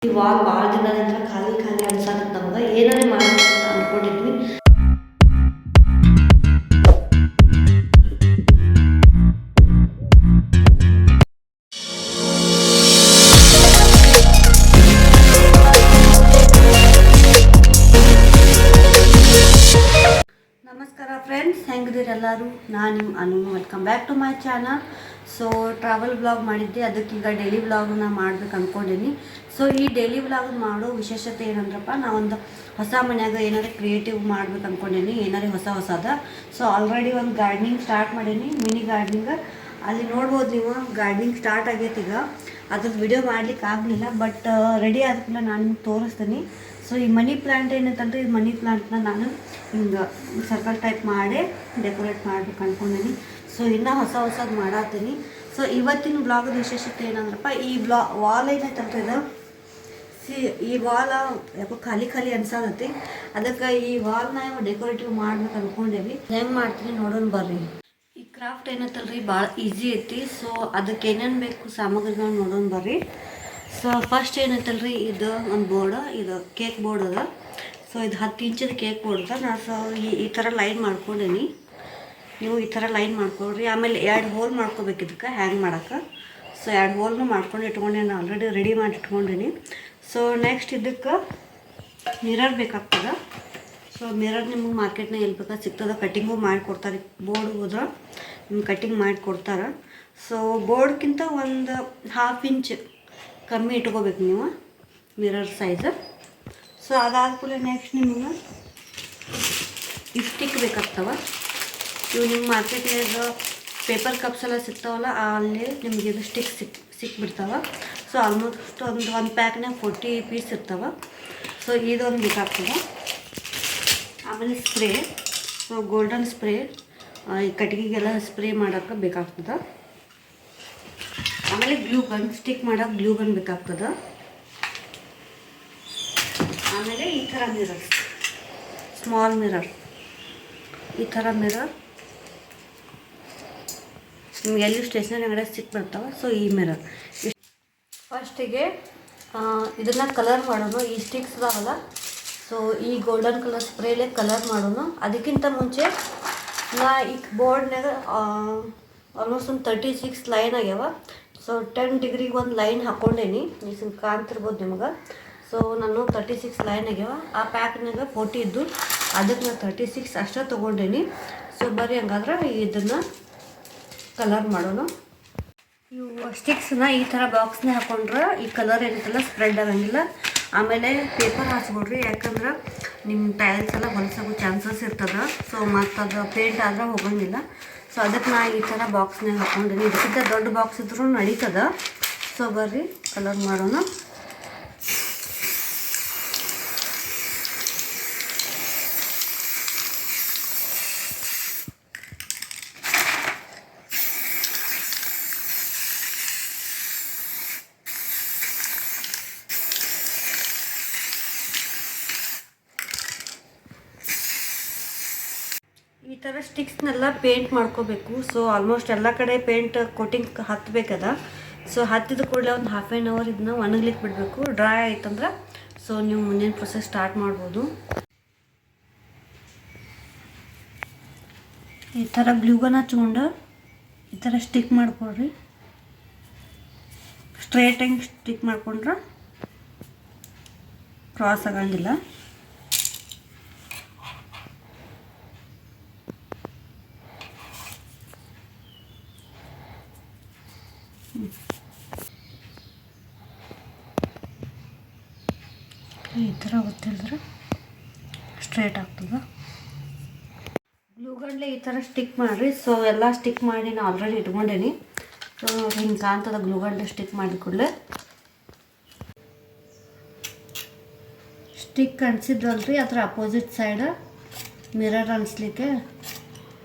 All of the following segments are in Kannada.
ಈ ವಾಲ್ ಭಾಳ ದಿನದಿಂದ ಖಾಲಿ ಖಾಲಿ ಅನ್ಸತ್ತೆ ನಮ್ಗೆ. ಏನಾದ್ರು ಮಾಡಬೇಕು ಅಂತ ಅಂದ್ಕೊಂಡಿದ್ವಿ. ನಮಸ್ಕಾರ ಫ್ರೆಂಡ್ಸ್, ಹೆಂಗಿದ್ದೀರೆಲ್ಲರೂ? ನಾನು ನಿಮ್ಮ Anu. Welcome back to my channel. So travel blog ಮಾಡಿದ್ದೆ, ಅದಕ್ಕೀಗ ಡೈಲಿ ವ್ಲಾಗ್ನ ಮಾಡ್ಬೇಕು ಅಂದ್ಕೊಂಡೀನಿ. ಸೊ ಈ ಡೈಲಿ ವ್ಲಾಗ್ ಮಾಡೋ ವಿಶೇಷತೆ ಏನಂದ್ರಪ್ಪ, ನಾವೊಂದು ಹೊಸ ಮನ್ಯಾಗ ಏನಾದ್ರು ಕ್ರಿಯೇಟಿವ್ ಮಾಡ್ಬೇಕು ಅಂದ್ಕೊಂಡೀನಿ, ಏನಾರು ಹೊಸದ. ಸೊ ಆಲ್ರೆಡಿ ಒಂದು ಗಾರ್ಡನಿಂಗ್ ಸ್ಟಾರ್ಟ್ ಮಾಡೀನಿ, ಮಿನಿ ಗಾರ್ಡನಿಂಗ್. ಅಲ್ಲಿ ನೋಡ್ಬೋದು ನೀವು, ಗಾರ್ಡನಿಂಗ್ ಸ್ಟಾರ್ಟ್ ಆಗೈತೆ. ಈಗ ಅದ್ರದ್ದು ವಿಡಿಯೋ ಮಾಡ್ಲಿಕ್ಕೆ ಆಗಲಿಲ್ಲ, ಬಟ್ ರೆಡಿ ಆದ್ಮೇಲೆ ನಾನು ನಿಮ್ಗೆ ತೋರಿಸ್ತೀನಿ. ಸೊ ಈ ಮನಿ ಪ್ಲ್ಯಾಂಟ್ ಏನಂತಂದರೆ, ಈ ಮನಿ ಪ್ಲ್ಯಾಂಟ್ನ ನಾನು ಹಿಂಗೆ ಸರ್ಕಲ್ ಟೈಪ್ ಮಾಡಿ ಡೆಕೋರೇಟ್ ಮಾಡ್ಬೇಕು ಅಂದ್ಕೊಂಡೀನಿ. ಸೊ ಇನ್ನೂ ಹೊಸದು ಮಾಡತ್ತೀನಿ. ಸೊ ಇವತ್ತಿನ ಬ್ಲಾಗದ ವಿಶೇಷತೆ ಏನಂದ್ರಪ್ಪ, ಈ ವಾಲ್ ಏನೈತಂತ ಇದು, ಈ ವಾಲ್ ಯಾಕೋ ಖಾಲಿ ಖಾಲಿ ಅನ್ಸಾದತಿ. ಅದಕ್ಕೆ ಈ ವಾಲ್ನ ಡೆಕೋರೇಟಿವ್ ಮಾಡ್ಬೇಕು ಅಂದ್ಕೊಂಡೇವಿ. ಹೆಂಗೆ ಮಾಡ್ತೀನಿ ನೋಡೋಣ ಬರ್ರಿ. ಈ ಕ್ರಾಫ್ಟ್ ಏನೈತಲ್ರಿ ಭಾಳ ಈಸಿ ಐತಿ. ಸೊ ಅದಕ್ಕೆ ಏನೇನು ಬೇಕು ಸಾಮಗ್ರಿಗಳನ್ನ ನೋಡೋಣ ಬರ್ರಿ. ಸೊ ಫಸ್ಟ್ ಏನೈತಲ್ರಿ, ಇದು ಒಂದು ಬೋರ್ಡ್, ಇದು ಕೇಕ್ ಬೋರ್ಡ್ ಅದ. ಸೊ ಇದು 10 ಇಂಚದ ಕೇಕ್ ಬೋರ್ಡ್ ಅದ. ನಾನು ಈ ಥರ ಲೈನ್ ಮಾಡ್ಕೊಂಡೀನಿ. ನೀವು ಈ ಥರ ಲೈನ್ ಮಾಡ್ಕೊಳ್ರಿ. ಆಮೇಲೆ 2 ಹೋಲ್ ಮಾಡ್ಕೋಬೇಕು ಇದಕ್ಕೆ ಹ್ಯಾಂಗ್ ಮಾಡೋಕ್ಕೆ. ಸೊ 2 ಹೋಲ್ನು ಮಾಡ್ಕೊಂಡು ಇಟ್ಕೊಂಡೆ, ನಾನು ಆಲ್ರೆಡಿ ರೆಡಿ ಮಾಡಿ ಇಟ್ಕೊಂಡೀನಿ. ಸೊ ನೆಕ್ಸ್ಟ್ ಇದಕ್ಕೆ ಮಿರರ್ ಬೇಕಾಗ್ತದೆ. ಸೊ ಮಿರರ್ ನಿಮ್ಗೆ ಮಾರ್ಕೆಟ್ನಾಗ ಎಲ್ಲಿ ಬೇಕಾದ್ರೆ ಸಿಗ್ತದೆ, ಕಟ್ಟಿಂಗು ಮಾಡಿಕೊಡ್ತಾರೆ. ಬೋರ್ಡ್ ಹೋದ್ರೆ ನಿಮ್ಗೆ ಕಟ್ಟಿಂಗ್ ಮಾಡಿಕೊಡ್ತಾರೆ. ಸೊ ಬೋರ್ಡ್ಗಿಂತ ಒಂದು 1/2 ಇಂಚ್ ಕಮ್ಮಿ ಇಟ್ಕೋಬೇಕು ನೀವು ಮಿರರ್ ಸೈಜ್. ಸೊ ಅದಾದ್ಮೇಲೆ ನೆಕ್ಸ್ಟ್ ನಿಮ್ಗೆ ಈ ಸ್ಟಿಕ್ ಬೇಕಾಗ್ತವ. ಇವು ನಿಮ್ಮ ಮಾರ್ಕೆಟ್ನಾಗ ಪೇಪರ್ ಕಪ್ಸ್ ಎಲ್ಲ ಸಿಗ್ತಾವಲ್ಲ, ಅಲ್ಲಿ ನಿಮಗೆ ಇದು ಸ್ಟಿಕ್ ಸಿಕ್ಬಿಡ್ತಾವೆ. ಸೊ ಆಲ್ಮೋಸ್ಟ್ ಒಂದು ಪ್ಯಾಕ್ನಾಗ 40 ಪೀಸ್ ಇರ್ತಾವೆ. ಸೊ ಇದೊಂದು ಬೇಕಾಗ್ತದೆ. ಆಮೇಲೆ ಸ್ಪ್ರೇ, ಸೊ ಗೋಲ್ಡನ್ ಸ್ಪ್ರೇ, ಈ ಕಟ್ಟಿಗೆಗೆಲ್ಲ ಸ್ಪ್ರೇ ಮಾಡೋಕ್ಕೆ ಬೇಕಾಗ್ತದೆ. ಆಮೇಲೆ ಗ್ಲೂ ಗನ್, ಸ್ಟಿಕ್ ಮಾಡೋಕೆ ಗ್ಲೂ ಗನ್ ಬೇಕಾಗ್ತದೆ. ಆಮೇಲೆ ಈ ಥರ ಮಿರರ್, ಸ್ಮಾಲ್ ಮಿರರ್, ಈ ಥರ ಮಿರರ್ ನಿಮ್ಗೆ ಎಲ್ಲಿ ಸ್ಟೇಷನರಿ ಅಂಗಡಿ ಸಿಕ್ಬಿಡ್ತಾವೆ. ಸೊ ಈ ಮಿರರ್ ಫಸ್ಟಿಗೆ ಇದನ್ನು ಕಲರ್ ಮಾಡೋಣ. ಈ ಸ್ಟಿಕ್ಸ್ ಅದಾವಲ್ಲ, ಸೊ ಈ ಗೋಲ್ಡನ್ ಕಲರ್ ಸ್ಪ್ರೇಲೆ ಕಲರ್ ಮಾಡೋಣ. ಅದಕ್ಕಿಂತ ಮುಂಚೆ ನಾ ಈ ಬೋರ್ಡ್ನಾಗ ಆಲ್ಮೋಸ್ಟ್ ಒಂದು 36 ಲೈನ್ ಆಗ್ಯಾವ. ಸೊ 10 ಡಿಗ್ರಿಗೆ ಒಂದು ಲೈನ್ ಹಾಕ್ಕೊಂಡೇನಿ, ನೀವು ಕಾಣ್ತಿರ್ಬೋದು ನಿಮ್ಗೆ. ಸೊ ನಾನು 36 ಲೈನ್ ಆಗ್ಯಾವ. ಆ ಪ್ಯಾಕ್ನಾಗ 40 ಇದ್ದು, ಅದಕ್ಕೆ ನಾನು 36 ಅಷ್ಟೇ ತೊಗೊಂಡೇನಿ. ಸೊ ಬರೀ ಹಂಗಾದ್ರೆ ಇದನ್ನು ಕಲರ್ ಮಾಡೋಣ. ಇವು ಸ್ಟಿಕ್ಸ್ನ ಈ ಥರ ಬಾಕ್ಸ್ನ ಹಾಕೊಂಡ್ರೆ ಈ ಕಲರ್ ಏನೈತಲ್ಲ ಸ್ಪ್ರೆಡ್ ಆಗಂಗಿಲ್ಲ. ಆಮೇಲೆ ಪೇಪರ್ ಹಾಸ್ಬಿಡ್ರಿ, ಯಾಕಂದ್ರೆ ನಿಮ್ಮ ಟೈಲ್ಸ್ ಎಲ್ಲ ಹೊಲಸಾಗೋ ಚಾನ್ಸಸ್ ಇರ್ತದೆ. ಸೊ ಮತ್ತು ಅದು ಪೇಂಟ್ ಆದ್ರೆ ಹೋಗಂಗಿಲ್ಲ. ಸೊ ಅದಕ್ಕೆ ನಾ ಈ ಥರ ಬಾಕ್ಸ್ನಾಗ ಹಾಕ್ಕೊಂಡೀನಿ. ಇದಕ್ಕಿಂತ ದೊಡ್ಡ ಬಾಕ್ಸ್ ಇದ್ರೂ ನಡೀತದೆ. ಸೊ ಬರ್ರಿ ಕಲರ್ ಮಾಡೋಣ. ಈ ಥರ ಸ್ಟಿಕ್ಸ್ನೆಲ್ಲ ಪೇಂಟ್ ಮಾಡ್ಕೋಬೇಕು. ಸೊ ಆಲ್ಮೋಸ್ಟ್ ಎಲ್ಲ ಕಡೆ ಪೇಂಟ್ ಕೋಟಿಂಗ್ ಹತ್ತಬೇಕದ. ಸೊ ಹತ್ತಿದ ಕೂಡಲೇ ಒಂದು 1/2 hour ಇದನ್ನ ಒಣಗ್ಲಿಕ್ಕೆ ಬಿಡಬೇಕು. ಡ್ರೈ ಆಯ್ತಂದ್ರೆ ಸೊ ನೀವು ಮುಂದಿನ ಪ್ರೊಸೆಸ್ ಸ್ಟಾರ್ಟ್ ಮಾಡ್ಬೋದು. ಈ ಥರ ಗ್ಲೂಗನ್ ಹಚ್ಕೊಂಡು ಈ ಥರ ಸ್ಟಿಕ್ ಮಾಡ್ಕೊಳ್ರಿ. ಸ್ಟ್ರೇಟಾಗಿ ಸ್ಟಿಕ್ ಮಾಡ್ಕೊಂಡ್ರೆ ಕ್ರಾಸ್ ಆಗಂಗಿಲ್ಲ. ಈ ಥರ ಗೊತ್ತಿಲ್ಲದ್ರೆ ಸ್ಟ್ರೇಟ್ ಆಗ್ತದೆ. ಗ್ಲೂಗನ್ಲೆ ಈ ಥರ ಸ್ಟಿಕ್ ಮಾಡಿರಿ. ಸೊ ಎಲ್ಲ ಸ್ಟಿಕ್ ಮಾಡಿ ನಾನು ಆಲ್ರೆಡಿ ಇಟ್ಕೊಂಡೇನಿ. ಸೊ ಹಿಂಗೆ ಕಾಣ್ತದೆ ಗ್ಲೂಗನ್ಲೆ ಸ್ಟಿಕ್ ಮಾಡಿದ ಕೂಡಲೇ. ಸ್ಟಿಕ್ ಅನಿಸಿದ್ವಲ್ರಿ, ಅದರ ಅಪೋಸಿಟ್ ಸೈಡ್ ಮಿರರ್ ಅನಿಸ್ಲಿಕ್ಕೆ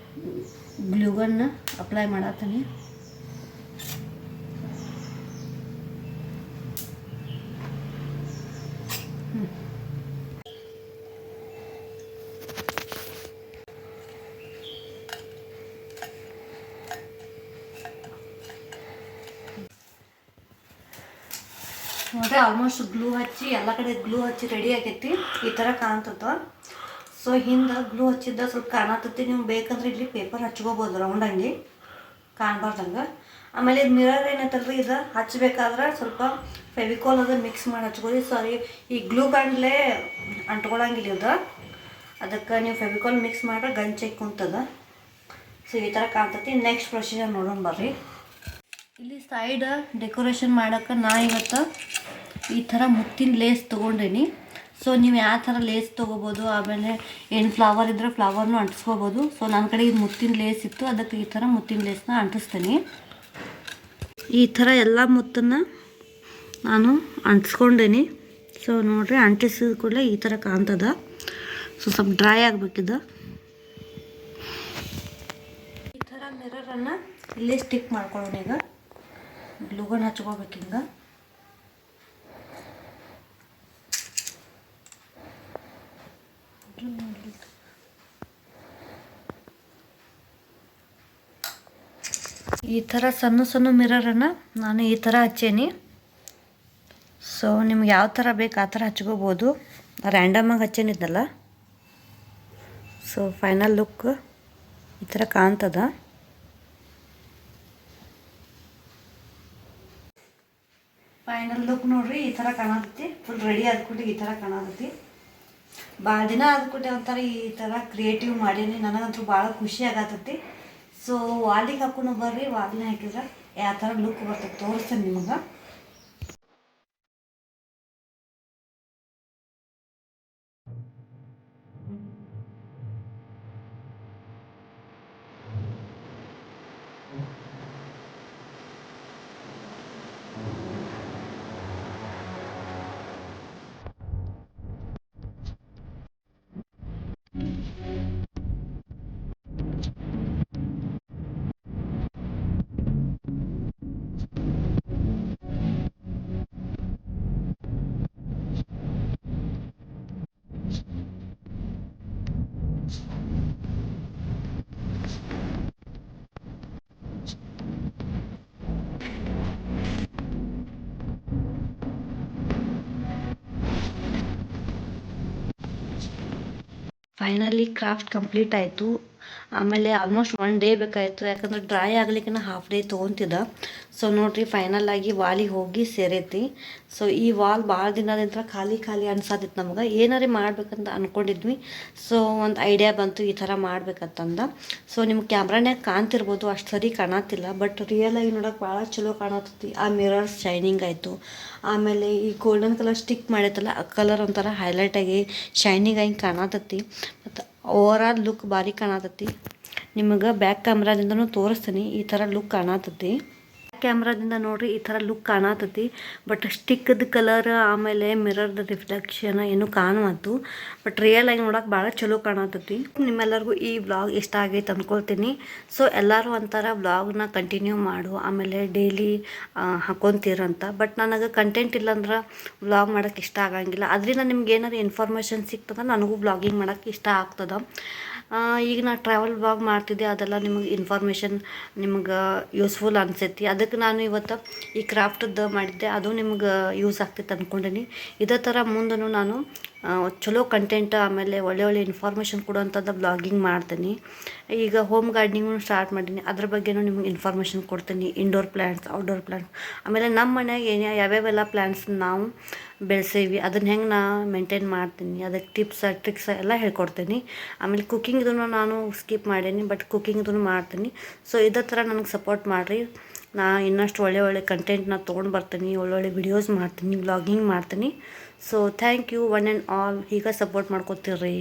ಗ್ಲೂಗನ್ನ ಅಪ್ಲೈ ಮಾಡತ್ತೀನಿ. ನೋಡ್ರಿ ಆಲ್ಮೋಸ್ಟ್ ಗ್ಲೂ ಹಚ್ಚಿ ಎಲ್ಲ ಕಡೆ ಗ್ಲೂ ಹಚ್ಚಿ ರೆಡಿ ಆಗೈತಿ. ಈ ಥರ ಕಾಣ್ತದ. ಸೊ ಹಿಂದೆ ಗ್ಲೂ ಹಚ್ಚಿದ್ದ ಸ್ವಲ್ಪ ಕಾಣತೈತಿ. ನೀವು ಬೇಕಂದ್ರೆ ಇಲ್ಲಿ ಪೇಪರ್ ಹಚ್ಕೋಬೋದು ರೌಂಡಂಗಿ ಕಾಣಬಾರ್ದಂಗೆ. ಆಮೇಲೆ ಇದು ಮಿರರ್ ಏನೈತಲ್ರಿ, ಇದು ಹಚ್ಚಬೇಕಾದ್ರೆ ಸ್ವಲ್ಪ ಫೆವಿಕಾಲ್ ಅದು ಮಿಕ್ಸ್ ಮಾಡಿ ಹಚ್ಕೊಳ್ಳಿ. ಸಾರಿ, ಈ ಗ್ಲೂ ಗಂಡ್ಲೇ ಅಂಟ್ಕೊಳಂಗಿಲ್ಲ ಇದು. ಅದಕ್ಕೆ ನೀವು ಫೆವಿಕಾಲ್ ಮಿಕ್ಸ್ ಮಾಡ್ರೆ ಗಂಚೆ ಕುಂತದ. ಸೊ ಈ ಥರ ಕಾಣ್ತೈತಿ. ನೆಕ್ಸ್ಟ್ ಪ್ರೊಸೀಜರ್ ನೋಡೋಣ ಬರ್ರಿ. ಇಲ್ಲಿ ಸೈಡ್ ಡೆಕೋರೇಷನ್ ಮಾಡೋಕ್ಕೆ ನಾ ಇವತ್ತು ಈ ಥರ ಮುತ್ತಿನ ಲೇಸ್ ತೊಗೊಂಡೇನಿ. ಸೊ ನೀವು ಯಾವ ಥರ ಲೇಸ್ ತೊಗೋಬೋದು. ಆಮೇಲೆ ಏನು ಫ್ಲವರ್ ಇದ್ದರೆ ಫ್ಲವರ್ನೂ ಅಂಟಿಸ್ಕೋಬೋದು. ಸೊ ನನ್ನ ಕಡೆ ಇದು ಮುತ್ತಿನ ಲೇಸ್ ಇತ್ತು, ಅದಕ್ಕೆ ಈ ಥರ ಮುತ್ತಿನ ಲೇಸ್ನ ಅಂಟಿಸ್ತೀನಿ. ಈ ಥರ ಎಲ್ಲ ಮುತ್ತನ್ನು ನಾನು ಅಂಟಿಸ್ಕೊಂಡೇನಿ. ಸೊ ನೋಡಿರಿ, ಅಂಟಿಸಿದ ಕೂಡಲೇ ಈ ಥರ ಕಾಣ್ತದ. ಸೊ ಸ್ವಲ್ಪ ಡ್ರೈ ಆಗಬೇಕಿದೆ. ಈ ಥರ ಮಿರರನ್ನು ಇಲ್ಲೇ ಸ್ಟಿಕ್ ಮಾಡ್ಕೊಳ್ಳೋಣ. ಈಗ ಗ್ಲೂಗನ್ ಹಚ್ಕೋಬೇಕು ಹಿಂಗೆ. ಈ ಥರ ಸಣ್ಣ ಸಣ್ಣ ಮಿರರನ್ನು ನಾನು ಈ ಥರ ಹಚ್ಚೇನಿ. ಸೊ ನಿಮ್ಗೆ ಯಾವ ಥರ ಬೇಕು ಆ ಥರ ಹಚ್ಕೋಬೋದು. ರ್ಯಾಂಡಮಾಗಿ ಹಚ್ಚೇನಿದ್ದಲ್ಲ. ಸೊ ಫೈನಲ್ ಲುಕ್ ಈ ಥರ ಕಾಣ್ತದ. ಫೈನಲ್ ಲುಕ್ ನೋಡ್ರಿ, ಈ ಥರ ಕಾಣತೈತಿ. ಫುಲ್ ರೆಡಿ ಆದ್ಕೊಟ್ಟು ಈ ಥರ ಕಾಣತೈತಿ. ಭಾಳ ದಿನ ಆದ್ಕೊಟ್ಟೆ ಒಂಥರ ಈ ಥರ ಕ್ರಿಯೇಟಿವ್ ಮಾಡೀನಿ. ನನಗಂತೂ ಭಾಳ ಖುಷಿ ಆಗತೈತಿ. ಸೊ ವಾಲಿಗೆ ಹಾಕೊಂಡು ಬರ್ರಿ, ವಾಲಿನ ಹಾಕಿದ್ರೆ ಯಾವ ಥರ ಲುಕ್ ಬರ್ತದೆ ತೋರಿಸ್ತೇನೆ ನಿಮಗೆ. ಫೈನಲಿ ಕ್ರಾಫ್ಟ್ ಕಂಪ್ಲೀಟ್ ಆಯಿತು. ಆಮೇಲೆ ಆಲ್ಮೋಸ್ಟ್ 1 ಡೇ ಬೇಕಾಯಿತು, ಯಾಕಂದ್ರೆ ಡ್ರೈ ಆಗ್ಲಿಕ್ಕೆ ಹಾಫ್ ಡೇ ತೊಗೊತಿದ್ದ. ಸೊ ನೋಡಿರಿ, ಫೈನಲ್ ಆಗಿ ವಾಲಿಗೆ ಹೋಗಿ ಸೇರೈತಿ. ಸೊ ಈ ವಾಲ್ ಭಾಳ ದಿನದಿಂದ ಖಾಲಿ ಖಾಲಿ ಅನ್ಸಾತಿತ್ತು ನಮ್ಗೆ. ಏನಾರೇ ಮಾಡ್ಬೇಕಂತ ಅಂದ್ಕೊಂಡಿದ್ವಿ. ಸೊ ಒಂದು ಐಡಿಯಾ ಬಂತು ಈ ಥರ ಮಾಡ್ಬೇಕಂತಂದ. ಸೊ ನಿಮ್ಗೆ ಕ್ಯಾಮ್ರಾನ್ಯಾಗ ಕಾಣ್ತಿರ್ಬೋದು, ಅಷ್ಟು ಸರಿ ಕಾಣತ್ತಿಲ್ಲ. ಬಟ್ ರಿಯಲಾಗಿ ನೋಡೋಕೆ ಭಾಳ ಚಲೋ ಕಾಣತ್ತೈತಿ. ಆ ಮಿರರ್ಸ್ ಶೈನಿಂಗ್ ಆಯಿತು. ಆಮೇಲೆ ಈ ಗೋಲ್ಡನ್ ಕಲರ್ ಸ್ಟಿಕ್ ಮಾಡೈತಲ್ಲ, ಆ ಕಲರ್ ಒಂಥರ ಹೈಲೈಟಾಗಿ ಶೈನಿಂಗ್ ಆಗಿ ಕಾಣತೈತಿ. ಮತ್ತು ಓವರಾಲ್ ಲುಕ್ ಭಾರಿ ಕಾಣತೈತಿ. ನಿಮಗೆ ಬ್ಯಾಕ್ ಕ್ಯಾಮ್ರಾದಿಂದನೂ ತೋರಿಸ್ತೀನಿ ಈ ಥರ ಲುಕ್ ಕಾಣತೈತಿ. ಕ್ಯಾಮ್ರಾದಿಂದ ನೋಡ್ರಿ ಈ ಥರ ಲುಕ್ ಕಾಣತೈತಿ. ಬಟ್ ಸ್ಟಿಕ್ದ ಕಲರ್ ಆಮೇಲೆ ಮಿರರ್ದ ರಿಫ್ಲೆಕ್ಷನ್ ಏನು ಕಾಣುವತ್ತು. ಬಟ್ ರಿಯಲ್ ಆಗಿ ನೋಡೋಕೆ ಭಾಳ ಚಲೋ ಕಾಣತೈತಿ. ನಿಮ್ಮೆಲ್ಲರಿಗೂ ಈ ವ್ಲಾಗ್ ಇಷ್ಟ ಆಗೈತೆ ಅಂದ್ಕೊಳ್ತೀನಿ. ಸೊ ಎಲ್ಲರೂ ಒಂಥರ ವ್ಲಾಗ್ನ ಕಂಟಿನ್ಯೂ ಮಾಡು, ಆಮೇಲೆ ಡೈಲಿ ಹಾಕೊತೀರಂತ. ಬಟ್ ನನಗೆ ಕಂಟೆಂಟ್ ಇಲ್ಲಾಂದ್ರೆ ವ್ಲಾಗ್ ಮಾಡೋಕ್ಕೆ ಇಷ್ಟ ಆಗಂಗಿಲ್ಲ. ಅದರಿಂದ ನಿಮ್ಗೆ ಏನಾದ್ರು ಇನ್ಫಾರ್ಮೇಷನ್ ಸಿಗ್ತದೆ, ನನಗೂ ವ್ಲಾಗಿಂಗ್ ಮಾಡೋಕ್ಕೆ ಇಷ್ಟ ಆಗ್ತದೆ. ಈಗ ನಾನು ಟ್ರಾವೆಲ್ ವ್ಲಾಗ್ ಮಾಡ್ತಿದ್ದೆ, ಅದೆಲ್ಲ ನಿಮಗೆ ಇನ್ಫಾರ್ಮೇಷನ್ ನಿಮ್ಗೆ ಯೂಸ್ಫುಲ್ ಅನಿಸೈತಿ. ಅದಕ್ಕೆ ನಾನು ಇವತ್ತು ಈ ಕ್ರಾಫ್ಟದ್ದು ಮಾಡಿದ್ದೆ, ಅದು ನಿಮ್ಗೆ ಯೂಸ್ ಆಗ್ತೈತೆ ಅಂದ್ಕೊಂಡೀನಿ. ಇದೇ ಥರ ಮುಂದೂ ನಾನು ಚಲೋ ಕಂಟೆಂಟ್ ಆಮೇಲೆ ಒಳ್ಳೆ ಇನ್ಫಾರ್ಮೇಷನ್ ಕೊಡುವಂಥದ್ದು ಬ್ಲಾಗಿಂಗ್ ಮಾಡ್ತೀನಿ. ಈಗ ಹೋಮ್ ಗಾರ್ಡನಿಂಗೂ ಸ್ಟಾರ್ಟ್ ಮಾಡೀನಿ, ಅದ್ರ ಬಗ್ಗೆನೂ ನಿಮ್ಗೆ ಇನ್ಫಾರ್ಮೇಷನ್ ಕೊಡ್ತೀನಿ. ಇಂಡೋರ್ ಪ್ಲ್ಯಾಂಟ್ಸ್, ಔಟ್ಡೋರ್ ಪ್ಲ್ಯಾಂಟ್ಸ್, ಆಮೇಲೆ ನಮ್ಮ ಮನೆಯಾಗ ಯಾವ್ಯಾವೆಲ್ಲ ಪ್ಲ್ಯಾಂಟ್ಸ್ ನಾವು ಬೆಳೆಸೇವಿ ಅದನ್ನು ಹೆಂಗೆ ನಾ ಮೇಂಟೈನ್ ಮಾಡ್ತೀನಿ, ಅದಕ್ಕೆ ಟಿಪ್ಸ್ ಟ್ರಿಕ್ಸ್ ಎಲ್ಲ ಹೇಳ್ಕೊಡ್ತೀನಿ. ಆಮೇಲೆ ಕುಕ್ಕಿಂಗ್ದು ನಾನು ಸ್ಕಿಪ್ ಮಾಡೀನಿ, ಬಟ್ ಕುಕ್ಕಿಂಗ್ದು ಮಾಡ್ತೀನಿ. ಸೊ ಇದೇ ಥರ ನನಗೆ ಸಪೋರ್ಟ್ ಮಾಡಿರಿ. ನಾ ಇನ್ನಷ್ಟು ಒಳ್ಳೆ ಕಂಟೆಂಟ್ನ ತೊಗೊಂಡು ಬರ್ತೀನಿ, ಒಳ್ಳೊಳ್ಳೆ ವಿಡಿಯೋಸ್ ಮಾಡ್ತೀನಿ, ವ್ಲಾಗಿಂಗ್ ಮಾಡ್ತೀನಿ. So thank you one and all. ಹೀಗೆ ಸಪೋರ್ಟ್ ಮಾಡ್ಕೊತಿರ್ರಿ.